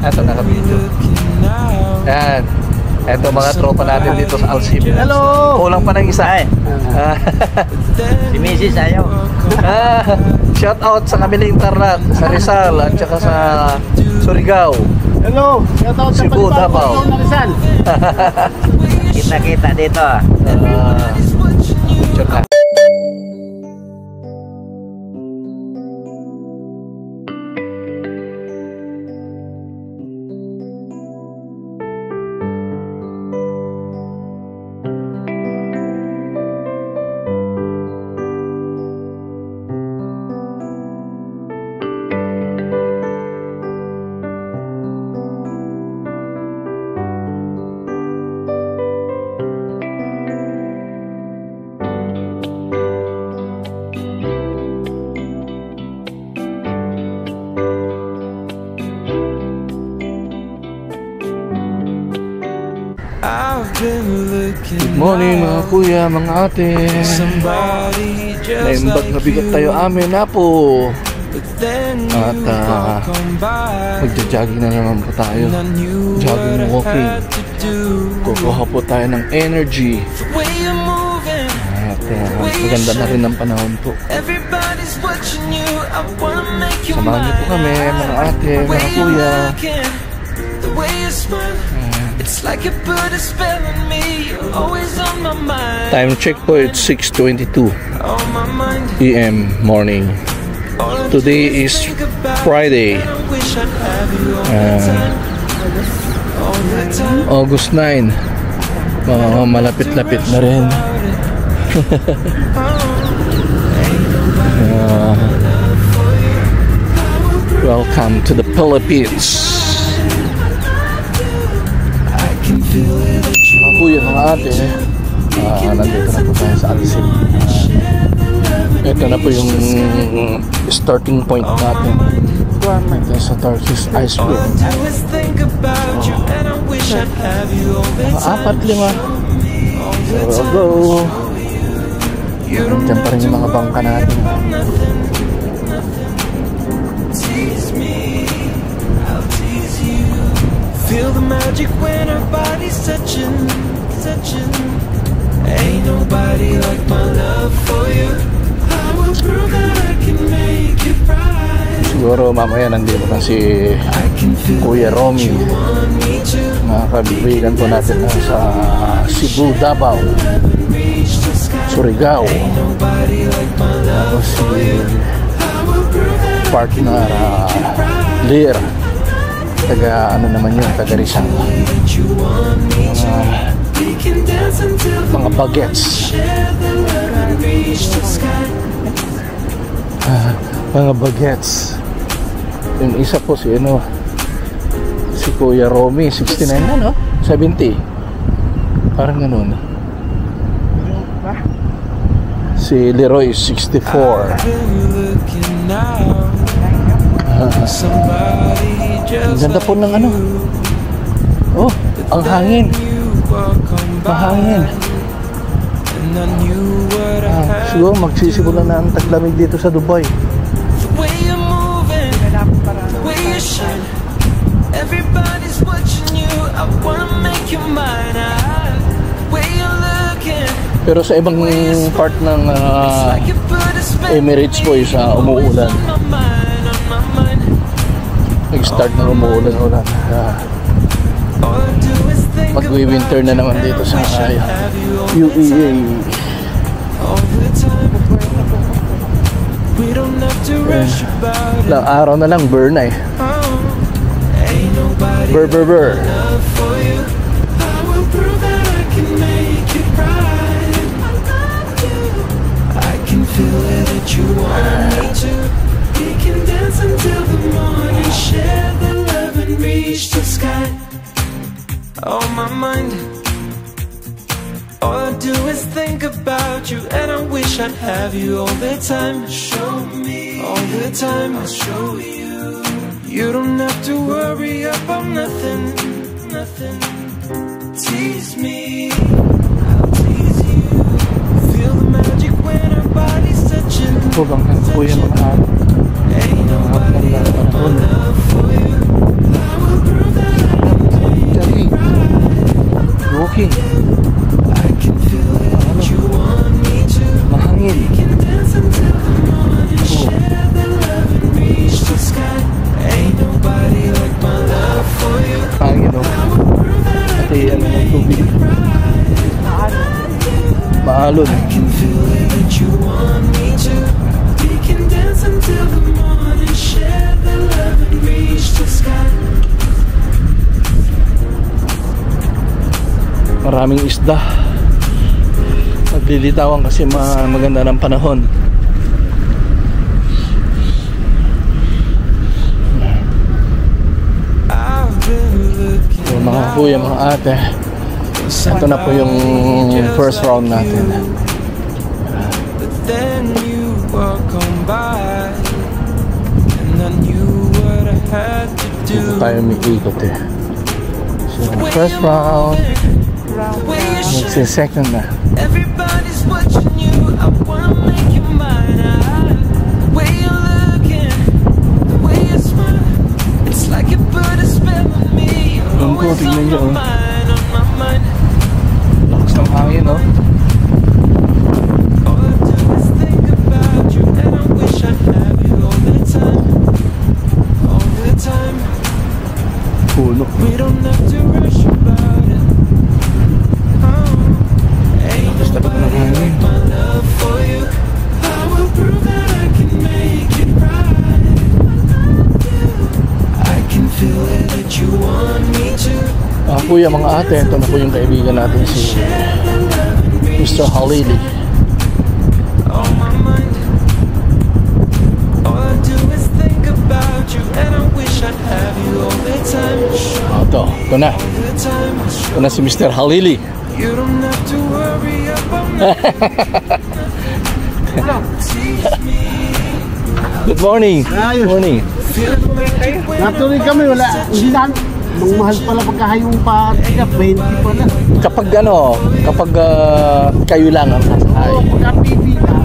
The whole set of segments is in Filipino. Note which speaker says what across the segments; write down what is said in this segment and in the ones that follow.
Speaker 1: Eto, naka-video. Yan. Eto mga tropa natin dito sa Alsip.
Speaker 2: Hello!
Speaker 1: Kulang pa ng isa.
Speaker 2: Si Mrs. ayaw.
Speaker 1: Shout out sa Kamiling Tarlac, sa Rizal, at saka sa Surigao.
Speaker 2: Hello! Shout out sa
Speaker 1: Cebu, Davao.
Speaker 2: Rizal. Kita-kita dito.
Speaker 1: Tsaka. Good morning mga kuya, mga ate. Naimbag na bigat tayo amin na po. At magja-jogging na naman po tayo. Jogging, walking. Kukuha po tayo ng energy. At maganda na rin ang panahon po. Samahan niyo po kami mga ate, mga kuya. Time check po, it's 6:22 AM morning. Today is Friday, August 9. Malapit-lapit na rin. Welcome to the Philippines. Mga kuya, mga ate, nandito na po tayo sa Alsip. Ito na po yung starting point natin. Ito sa Turkish Ice Cream. Mga 4-5. Go! Diyan pa rin yung mga bangka natin.
Speaker 3: Feel the magic when our bodies touching. Ain't nobody like my love for you. I will prove that I can make you right.
Speaker 1: Siguro mamaya nandito na si Kuya Romy. Mga kaibigan po natin sa Cebu, Davao, Surigao. Tapos si partner Lear. Taga ano naman yun, taga Rizal. Mga bagets. Mga bagets. Yung isa po si ano, si Kuya Romy, 69 na, no? 70. Parang ganun. Si Leroy, 64. Ang ganda po ng ano. Oh, ang hangin. Mahangin. Siguro magsisimulan na ang taglamig dito sa Dubai. Pero sa ibang part ng Emirates po isa umuulan. Nag-start na umuulan-ulan. Mag-winter na naman dito sa UEA. Lang araw na lang burn na eh. Burr.
Speaker 3: Feel it that you want me to. We can dance until the morning, share the love and reach the sky. On my mind, all I do is think about you, and I wish I'd have you all the time. Show me all the time, I'll show you. You don't have to worry about nothing. Tease me, I'll tease you. Feel the magic when our bodies touching.
Speaker 1: Po bang kuya mga
Speaker 3: Ain't nobody like my love for you. I will
Speaker 1: Maraming isda. Naglilitawan kasi maganda ng panahon. Yung mga kuya, mga ate, ito na po yung first round natin. Dito tayo may ikot eh. So first round, second na.
Speaker 3: Everybody's watching you. I wanna make you mine. Way you're looking, the way you smile, it's like you put a spell on me.
Speaker 1: Yung ko, tignan nyo,
Speaker 3: on my mind.
Speaker 1: lakas ng hangin, no?
Speaker 3: All I do is think about you, and I wish I'd have you all the time, all the time.
Speaker 1: Puno.
Speaker 3: We don't have to rush about it. Ain't nobody like my love for you. I will prove that I can make it right. I can feel it that you want me to.
Speaker 1: Kuya, mga ate, ito na po yung kaibigan natin si Mr. Halili.
Speaker 3: On my mind. All I do is think about you, and I wish I'd have you all the time.
Speaker 1: Ito na.
Speaker 3: All the time.
Speaker 1: Ito na si Mr. Halili.
Speaker 3: You don't have to worry about me. Tease me.
Speaker 1: Good morning.
Speaker 2: Ayos.
Speaker 1: Morning.
Speaker 2: Natuloy kami, wala. Hindi na. Mahal pala pagkahayong patiga, 20 pala.
Speaker 1: Kapag ano, kapag kayo lang ang sasakay.
Speaker 2: Oo, pagka-PB na,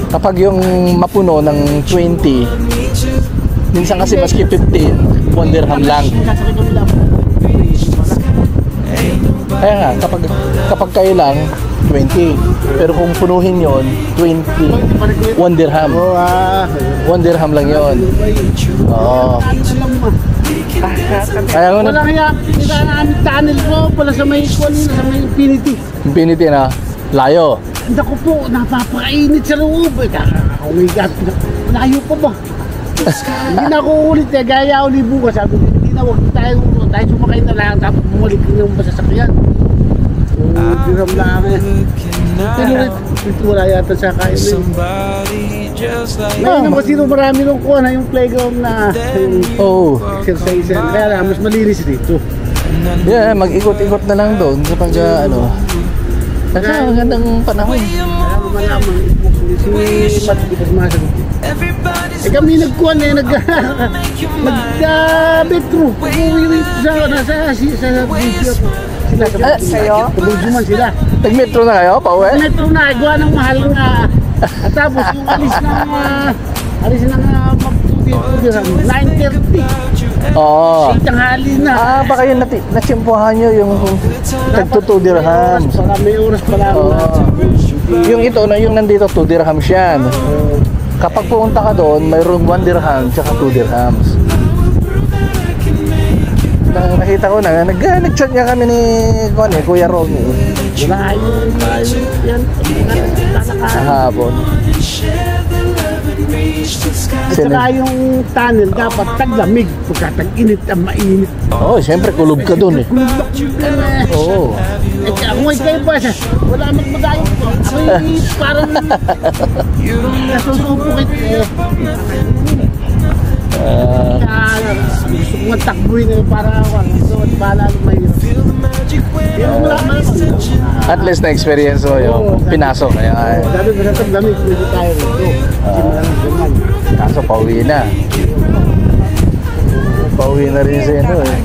Speaker 1: Kapag yung mapuno ng 20, minsan kasi maski 15, 1 dirham lang.
Speaker 2: Kasakay kami lang.
Speaker 1: Kaya nga, kapag kayo lang, 20. Pero kung punuhin yon 20, 1 dirham.
Speaker 2: Oo,
Speaker 1: 1 dirham lang yon. Oo. Kaya nga
Speaker 2: wala kaya, kita namin tunnel ko pala sa may Infinity.
Speaker 1: Infinity na, layo.
Speaker 2: Naku po, napapakainit sa loob. Oh my God, layo pa ba? Hindi na ako ulit eh, gaya ulit bukas. Sabi ko, hindi na, huwag tayo sumakay na lang, tapos bumalik yung masasakyan. Diram lang eh. Pero wala yata sa kaya na yun. Ngayon naman sino marami nung kuha na yung playground na
Speaker 1: Oh.
Speaker 2: exercise. Kaya lang, mas malinis dito.
Speaker 1: Yeah, mag-ikot-ikot na lang doon kapag ano. Kasi magandang panahon.
Speaker 2: Kaya mo malaman, si Pat, di pa sumasagot. Eh kami nagkuha na yun, nag-bedroom. Uuwi sa video. Sila sa
Speaker 1: Kayo?
Speaker 2: Tumujuman sila.
Speaker 1: Nag-metro na kayo, pauwi?
Speaker 2: Metro na, gawa ng mahal nga. At tapos yung alis ng magtudirham, 9:30.
Speaker 1: Oo.
Speaker 2: Tanghali na.
Speaker 1: Baka yun natsimpuhan nyo yung tagto 2 dirhams.
Speaker 2: Para may oras pala ako na.
Speaker 1: Yung ito na yung nandito 2 dirhams yan. Kapag pumunta ka doon, mayroong 1 dirham tsaka 2 dirhams. Nakita ko na, nag-chat niya kami ni Kuya Romy.
Speaker 2: Yan.
Speaker 1: Sa hapon.
Speaker 2: At saka yung tunnel dapat taglamig. Pagka tag-init ang mainit.
Speaker 1: Oo, siyempre kulub ka doon eh. Oo.
Speaker 2: Eh ako ay kayo ba siya? Wala magmagayon ko. Ako yung parang nasusupukit eh. Gusto ko nga takbuhin na para ako. Gusto ko bahala ng mahirap. Pero wala man ako.
Speaker 1: At least na-experience mo yung pinasok. Kaya,
Speaker 2: Sabi ko na taglamig. Pwede tayo rito.
Speaker 1: kaso pauwi na. Pauwi na rin siya ano eh.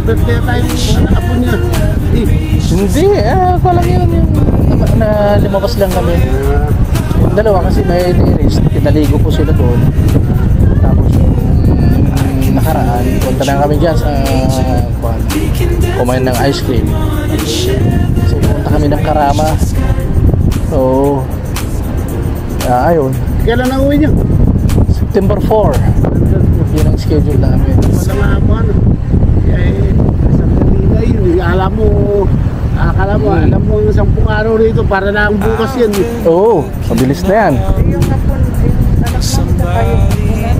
Speaker 2: Nag-birthday tayo ng apo niya.
Speaker 1: Hindi, ako lang yun yung na lumabas lang kami. Yung dalawa kasi may diris, pinaligo po sila doon. Tapos yung nakaraan, punta na kami dyan sa kumain ng ice cream. Kasi punta kami ng Karama. So, ayun.
Speaker 2: Kailan na uwi niyo?
Speaker 1: September 4. Yun ang schedule namin.
Speaker 2: Wala nga ako ano. Sa Manila yun. Alam mo yung 10 araw rito para lang bukas yan.
Speaker 1: Oo, mabilis na yan.
Speaker 4: Yung napunta kayo.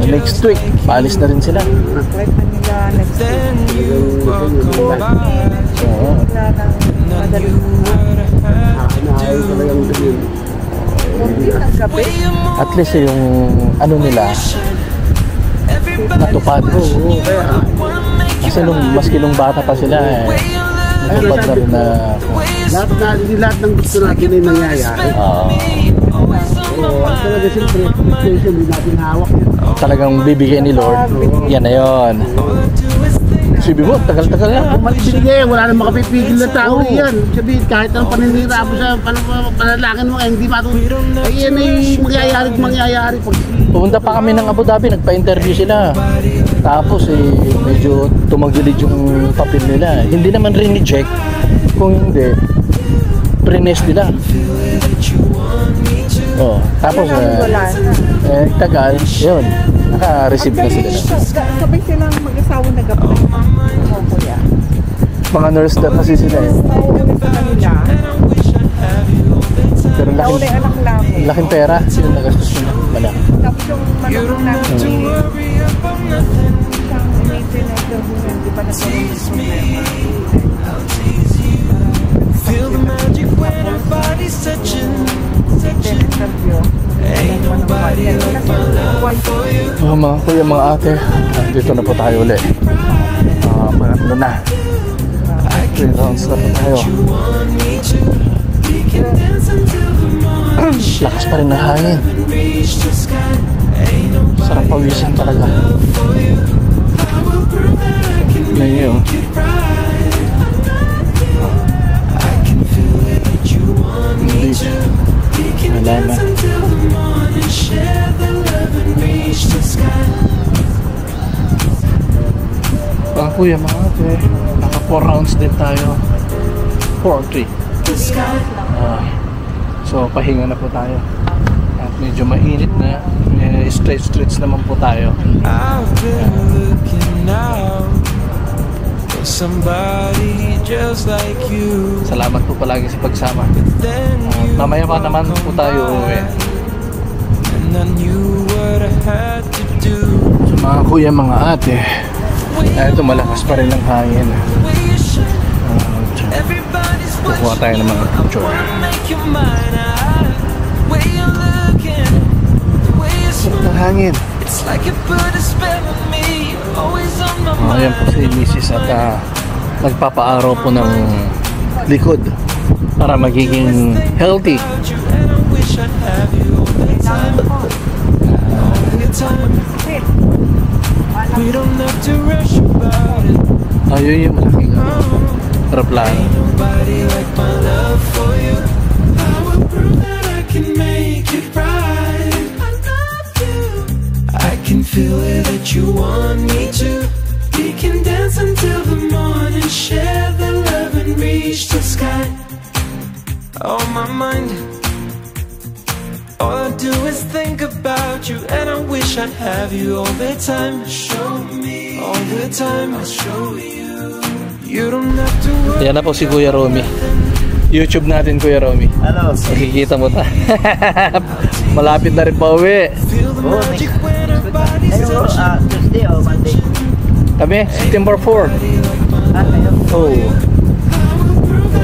Speaker 1: Next next week, paalis na rin sila.
Speaker 4: Flight na nila next week.
Speaker 1: Oo.
Speaker 4: Wala nang madaling
Speaker 2: Nakakanahay talagang ganyan.
Speaker 4: hindi ng gabi.
Speaker 1: At least yung ano nila, natupad.
Speaker 2: Oo, kaya.
Speaker 1: Kasi maski nung bata pa sila natupad na rin na
Speaker 2: Lahat ng gusto natin ay nangyayari. Oo, at talaga siyempre, situation, hindi natin hawak yan.
Speaker 1: talagang bibigyan ni Lord. Yan na yun. Sabi mo, tagal-tagal na.
Speaker 2: Kung binigay, wala nang makapipigil na tao yan. Sabihin, kahit anong paninira mo sa panalangin mo, hindi matuloy. Ay yan ay mangyayari.
Speaker 1: Pumunta pa kami ng Abu Dhabi, nagpa-interview sila. Tapos medyo tumagilid yung papel nila. Hindi naman rin-reject. Kung hindi, pre-nest nila. Oh, tapos tagal, yun. Naka-receive na sila.
Speaker 4: Sabay silang mag-asawa nag-apply. Oo, kuya.
Speaker 1: Mga nurse na kasi sila eh.
Speaker 4: Nauuli sa kanila.
Speaker 1: Pero
Speaker 4: Nauli anak namin.
Speaker 1: laking pera, sila nagastos nila. Malaki.
Speaker 4: Tapos yung manok namin, isang amazing na interview, di ba nagkaroon ng problema?
Speaker 3: Feel the magic when our bodies touching.
Speaker 4: Interview.
Speaker 3: Ain't nobody like my love for you.
Speaker 1: Mga kuya, mga ate, dito na po tayo ulit. Pangatlo na. 3 rounds na po tayo.
Speaker 3: Want me to? We can dance until the morning.
Speaker 1: Lakas pa rin ng hangin.
Speaker 3: Reach the sky. Ain't nobody
Speaker 1: Sarap pawisan talaga.
Speaker 3: for you. I will prove that I can
Speaker 1: Yan yun.
Speaker 3: make it right. I can feel it that you want me to. We can
Speaker 1: Wala na.
Speaker 3: dance until the morning. Share the love and reach the sky.
Speaker 1: Mga kuya, mga ate, naka 4 rounds din tayo. 4-3.
Speaker 3: The sky.
Speaker 1: So pahinga na po tayo. At medyo mainit na. Stretch naman po tayo.
Speaker 3: I've been looking out for somebody just like you.
Speaker 1: Salamat po palagi sa pagsama.
Speaker 3: Then you
Speaker 1: Mamaya pa naman po tayo uuwi.
Speaker 3: and I knew what I had to do.
Speaker 1: So mga kuya, mga ate, ito malakas pa rin ang hangin.
Speaker 3: Everybody's
Speaker 1: Kukuha tayo ng mga picture.
Speaker 3: wanna make you mine. Way you're looking, the way you
Speaker 1: Ang
Speaker 3: smile.
Speaker 1: hangin.
Speaker 3: It's like you put a spell on me. Always on my
Speaker 1: Ayan po si Mrs. at nagpapaaraw po ng likod para magiging healthy.
Speaker 3: about you, and I wish I'd have you all the time. All the time. We don't have to rush about it.
Speaker 1: Ayun yung malaking aeroplano.
Speaker 3: Nobody like my love for you. I will prove that I can make it right. I love you. I can feel it that you want me to. We can dance until the morning. Share the love and reach the sky. Oh, my mind. All I do is think about you, and I wish I'd have you all the time. Show me all the time. I'll show you. You don't have to worry.
Speaker 1: Yan na po si Kuya Romy. YouTube natin, Kuya Romy.
Speaker 5: Hello.
Speaker 1: Makikita mo ta. Malapit na rin pa uwi.
Speaker 3: Feel the magic when our bodies
Speaker 5: Ayun,
Speaker 3: touch.
Speaker 5: Tuesday o Monday?
Speaker 1: Kami, September 4.
Speaker 5: Ayun.
Speaker 1: Oh.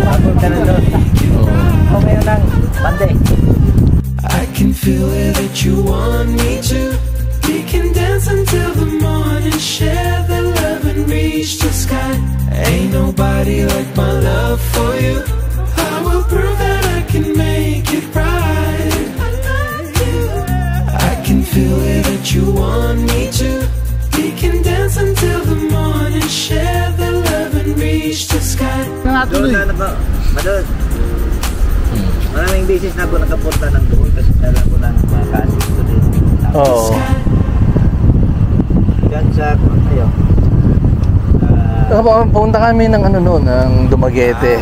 Speaker 5: Hapon ka na doon. O ngayon lang, Monday.
Speaker 3: I can feel it that you want me to. We can dance until the morning. Share the love and reach the sky. Ain't nobody like my love for you. I will prove that I can make it right. I love you. I can feel it that you want me to. We can dance until the morning. Share the love and reach the sky.
Speaker 5: Doon na ako. Madod. Maraming beses na ako nakapunta ng doon kasi dala ko ng mga kasis ko din.
Speaker 1: Oo.
Speaker 5: Yan sa, ayun.
Speaker 1: Punta kami ng ano noon, ng Dumaguete.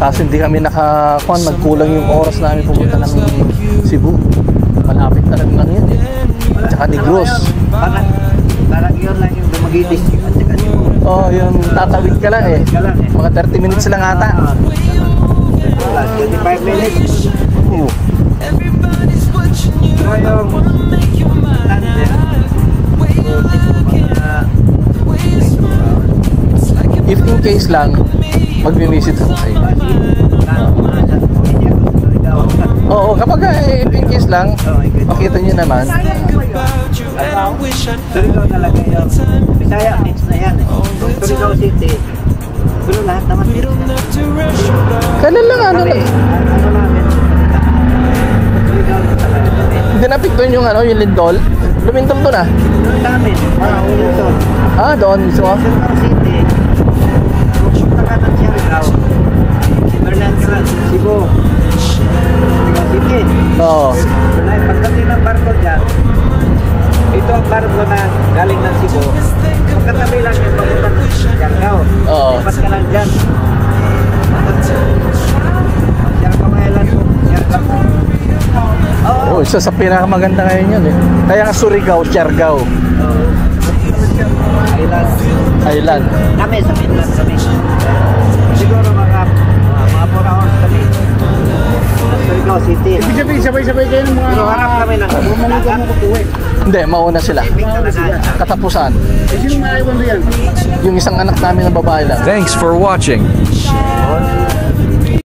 Speaker 1: Kasi hindi kami nagkulang yung oras namin pumunta ng Cebu. Malapit na rin lang yun eh. Tsaka Negros.
Speaker 5: Parang yun lang yung dumagitis at saka yung
Speaker 1: Oh, yung tatawid ka lang eh. Mga 30 minutes lang ata.
Speaker 5: 25 minutes.
Speaker 1: Oo.
Speaker 3: Everybody's watching you.
Speaker 5: So yung
Speaker 1: if in case lang, mag-visit ako sa inyo. Oo, kapag if in case lang, makita nyo naman.
Speaker 5: Surigao talaga yun. Bisaya, mix na yan eh. Surigao City. Pero lahat naman mix na.
Speaker 1: Kailan lang ano
Speaker 5: Kami,
Speaker 1: na.
Speaker 5: ano namin, Surigao na talaga kami.
Speaker 1: Dinapit doon yung ano, yung lindol. Lumindol doon ah.
Speaker 5: Doon namin, ulit doon.
Speaker 1: Ah, doon mismo.
Speaker 5: Surigao City. Pupunta ka ng Surigao. Berlangkran, Cebu. Surigao City.
Speaker 1: Oo.
Speaker 5: Pagdating ng barko dyan, ito ang barko na galing ng Cebu. Pagkatabi lang yung papunta ng Siargao.
Speaker 1: Oo.
Speaker 5: Lipat ka lang dyan. Siargao Island po. Siargao. Oo.
Speaker 1: Oh, isa sa pinakamaganda ngayon yun eh. Kaya nga Surigao, Siargao
Speaker 5: Island.
Speaker 1: Island.
Speaker 5: Kami sa Finland kami. Siguro mga 4 hours kami. Sa Surigao City.
Speaker 2: Ibig sabihin, sabay-sabay kayo ng mga...
Speaker 5: Pero harap kami ng
Speaker 2: Bumangugan mo kukuwi.
Speaker 1: Hindi, mauna sila.
Speaker 5: talaga.
Speaker 1: Katapusan.
Speaker 2: Eh, sino maiwan doon yan?
Speaker 1: Yung isang anak namin na babae lang.
Speaker 6: Thanks for watching.